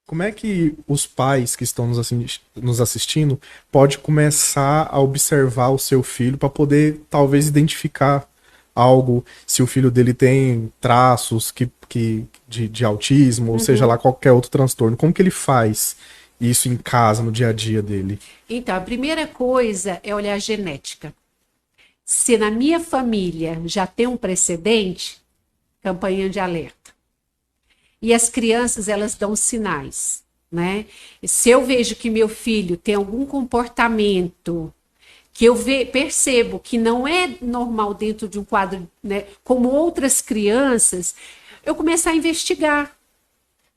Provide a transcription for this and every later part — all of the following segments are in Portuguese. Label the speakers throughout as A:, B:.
A: Como é que os pais que estão nos assistindo pode começar a observar o seu filho para poder talvez identificar algo, se o filho dele tem traços de autismo, ou seja lá qualquer outro transtorno? Como que ele faz isso em casa, no dia a dia dele?
B: Então, a primeira coisa é olhar a genética. Se na minha família já tem um precedente, campanha de alerta. E as crianças, elas dão sinais, né? Se eu vejo que meu filho tem algum comportamento que eu percebo que não é normal dentro de um quadro, né, como outras crianças, eu começo a investigar.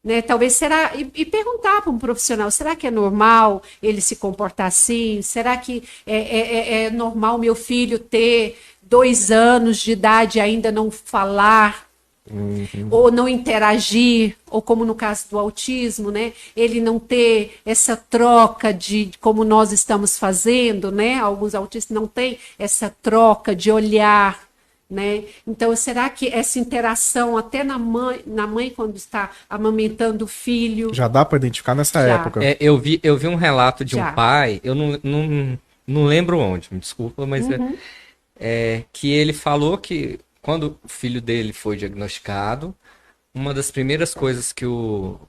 B: Né? Talvez será. E perguntar para um profissional: será que é normal ele se comportar assim? Será que é normal meu filho ter 2 anos de idade e ainda não falar? Ou não interagir, ou como no caso do autismo, né, ele não ter essa troca de como nós estamos fazendo, né? Alguns autistas não têm essa troca de olhar, né? Então, será que essa interação até na mãe quando está amamentando o filho?
A: Já dá para identificar nessa
B: Já,
A: época.
C: Eu vi um relato de um
B: já.
C: pai, eu não lembro onde, me desculpa, mas que ele falou que quando o filho dele foi diagnosticado, uma das primeiras coisas que o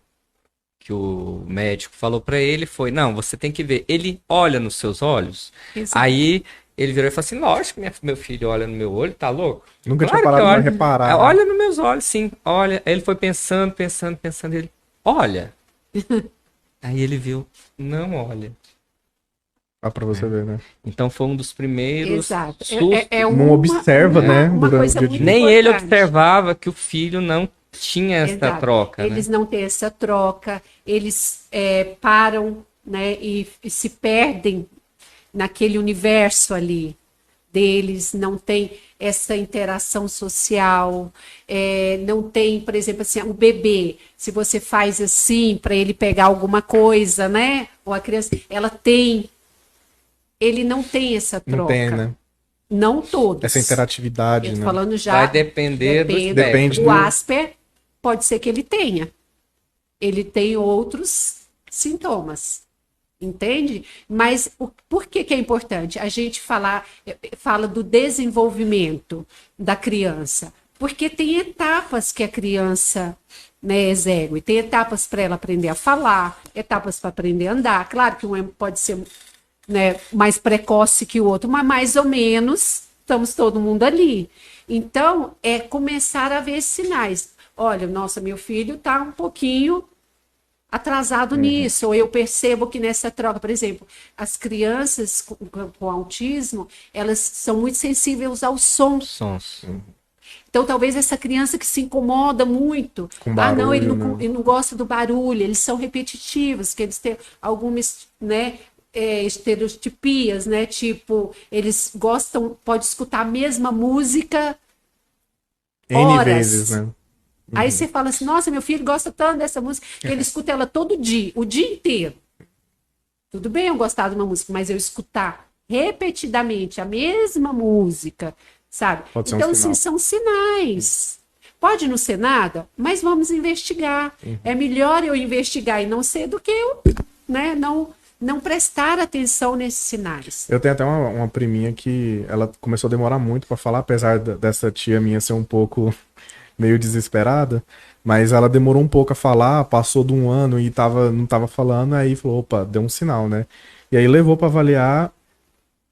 C: médico falou pra ele foi: não, você tem que ver, ele olha nos seus olhos.
B: Exato.
C: Aí ele virou e falou assim: lógico que meu filho olha no meu olho, tá louco?
A: Nunca tinha
C: Claro que
A: parado para
C: olha.
A: reparar, né?
C: Olha nos meus olhos, sim, olha. Aí ele foi pensando, ele, olha. Aí ele viu, não olha.
A: Ah, para você ver, né?
C: Então foi um dos primeiros
B: Exato.
C: sustos.
A: Não observa, né,
B: Uma
A: durante
B: coisa
A: o dia a
B: muito
A: dia.
C: Nem ele
B: importante.
C: observava que o filho não tinha essa
B: Exato.
C: troca, né?
B: Eles não têm essa troca, eles param, né, e se perdem naquele universo ali deles, não tem essa interação social, não tem, por exemplo, assim, o bebê, se você faz assim para ele pegar alguma coisa, né, ou a criança, ele não tem essa troca.
A: Não tem, né?
B: Não todos.
A: Essa interatividade,
B: Eu tô
A: né?
B: falando já.
C: Vai depender do
A: Depende
B: O
A: do...
B: Asper pode ser que ele tenha. Ele tem outros sintomas. Entende? Mas por que é importante? A gente fala do desenvolvimento da criança. Porque tem etapas que a criança, né, exegue. Tem etapas para ela aprender a falar, etapas para aprender a andar. Claro que um pode ser, né, mais precoce que o outro, mas mais ou menos estamos todo mundo ali. Então, é começar a ver sinais. Olha, nossa, meu filho está um pouquinho atrasado nisso, ou eu percebo que nessa troca, por exemplo, as crianças com autismo, elas são muito sensíveis aos sons.
C: Sons.
B: Então, talvez essa criança que se incomoda muito,
A: Com barulho,
B: não,
A: né?
B: ele não gosta do barulho, eles são repetitivos, que eles têm algumas, né, estereotipias, né, tipo, eles gostam, pode escutar a mesma música
A: N
B: horas.
A: vezes, né?
B: Aí você fala assim: nossa, meu filho gosta tanto dessa música que ele escuta ela todo dia, o dia inteiro. Tudo bem eu gostar de uma música, mas eu escutar repetidamente a mesma música, sabe?
A: Pode ser um
B: Então,
A: sinal.
B: assim, são sinais. Pode não ser nada, mas vamos investigar. É melhor eu investigar e não ser do que eu, né, não prestar atenção nesses sinais.
A: Eu tenho até uma priminha que ela começou a demorar muito pra falar, apesar dessa tia minha ser um pouco meio desesperada, mas ela demorou um pouco a falar, passou de um ano e não tava falando, aí falou: opa, deu um sinal, né? E aí levou pra avaliar,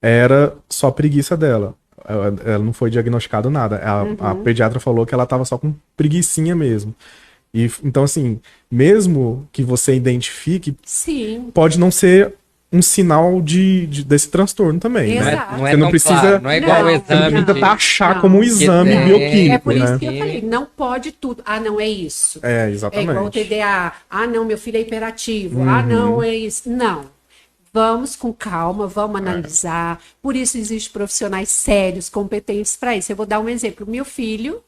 A: era só preguiça dela. Ela não foi diagnosticado nada. A pediatra falou que ela tava só com preguicinha mesmo. E então, assim, mesmo que você identifique,
B: Sim.
A: pode não ser um sinal desse transtorno também, né?
B: Exato.
C: Não é
A: Você não
C: tão
A: precisa,
C: claro, não é igual
B: Não,
C: o
A: você não
C: exame
A: precisa
C: de...
A: taxar
B: Não.
A: como um exame
C: É
A: bioquímico,
B: É por isso
A: né?
B: que eu falei, não pode tudo. Ah, não é isso.
A: É,
B: É igual o
A: exatamente.
B: TDA. Ah, não, meu filho é hiperativo. Ah, não, é isso. Não. Vamos com calma, vamos analisar. Por isso existem profissionais sérios, competentes para isso. Eu vou dar um exemplo. Meu filho,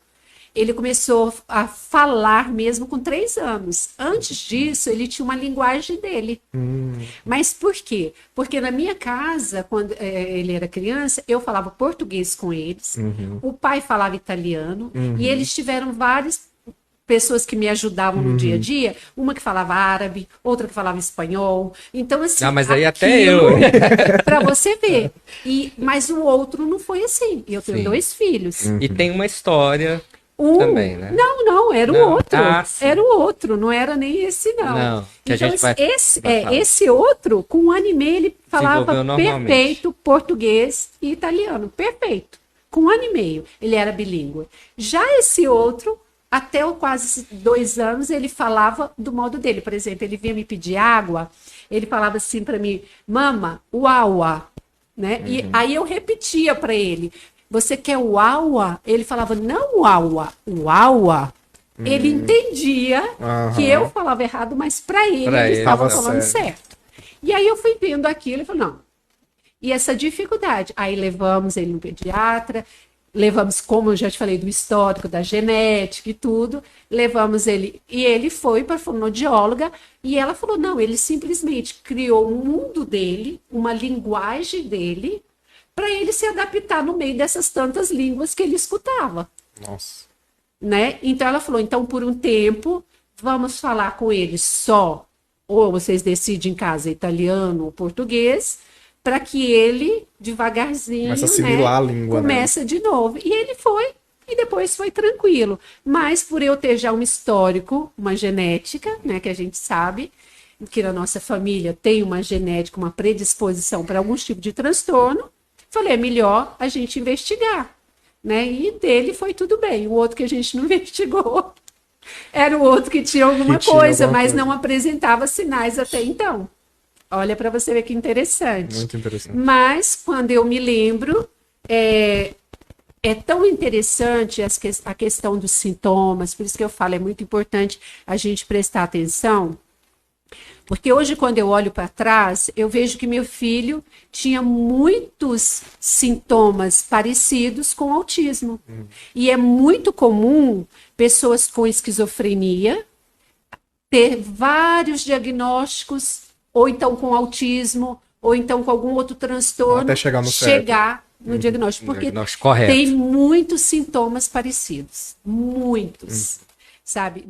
B: ele começou a falar mesmo com 3 anos. Antes disso, ele tinha uma linguagem dele. Mas por quê? Porque na minha casa, quando ele era criança, eu falava português com eles, o pai falava italiano, e eles tiveram vários pessoas que me ajudavam no dia a dia, uma que falava árabe, outra que falava espanhol. Então, assim.
C: Ah, mas aí até eu.
B: Para você ver. Mas o outro não foi assim. Eu tenho
C: Sim.
B: 2 filhos.
C: E tem uma história
B: Um,
C: também, né?
B: não, era o
C: Não.
B: outro.
C: Ah, sim.
B: Era o outro, não era nem esse, não.
C: Não, que a
B: Então,
C: gente vai falar.
B: esse outro, com 1 ano e meio, ele falava
C: Desenvolveu normalmente.
B: perfeito português e italiano. Perfeito. Com 1 ano e meio, ele era bilíngue. Já esse outro, até quase 2 anos, ele falava do modo dele. Por exemplo, ele vinha me pedir água, ele falava assim para mim, mama, uaua, né? E aí eu repetia para ele, você quer uaua? Ele falava, não uaua, uaua. Ele entendia que eu falava errado, mas para ele, ele estava falando certo. E aí eu fui vendo aquilo e falei, não. E essa dificuldade. Aí levamos ele no pediatra, levamos, como eu já te falei, do histórico, da genética e tudo, levamos ele, e ele foi para a fonoaudióloga, e ela falou, não, ele simplesmente criou um mundo dele, uma linguagem dele, para ele se adaptar no meio dessas tantas línguas que ele escutava.
A: Nossa.
B: Né? Então ela falou, então por um tempo, vamos falar com ele só, ou vocês decidem em casa, italiano ou português, para que ele, devagarzinho,
A: Começa a assimilar a língua,
B: começa de novo. E ele foi, e depois foi tranquilo. Mas por eu ter já um histórico, uma genética, né, que a gente sabe, que na nossa família tem uma genética, uma predisposição para algum tipo de transtorno, falei, é melhor a gente investigar. Né? E dele foi tudo bem. O outro que a gente não investigou era o outro que tinha alguma coisa, mas não apresentava sinais até então. Olha para você ver que interessante.
A: Muito interessante.
B: Mas, quando eu me lembro, é tão interessante a questão dos sintomas, por isso que eu falo, é muito importante a gente prestar atenção, porque hoje, quando eu olho para trás, eu vejo que meu filho tinha muitos sintomas parecidos com autismo. E é muito comum pessoas com esquizofrenia ter vários diagnósticos, ou então com autismo, ou então com algum outro transtorno,
A: até chegar no
B: diagnóstico, porque
C: diagnóstico correto.
B: tem muitos sintomas parecidos, muitos, sabe?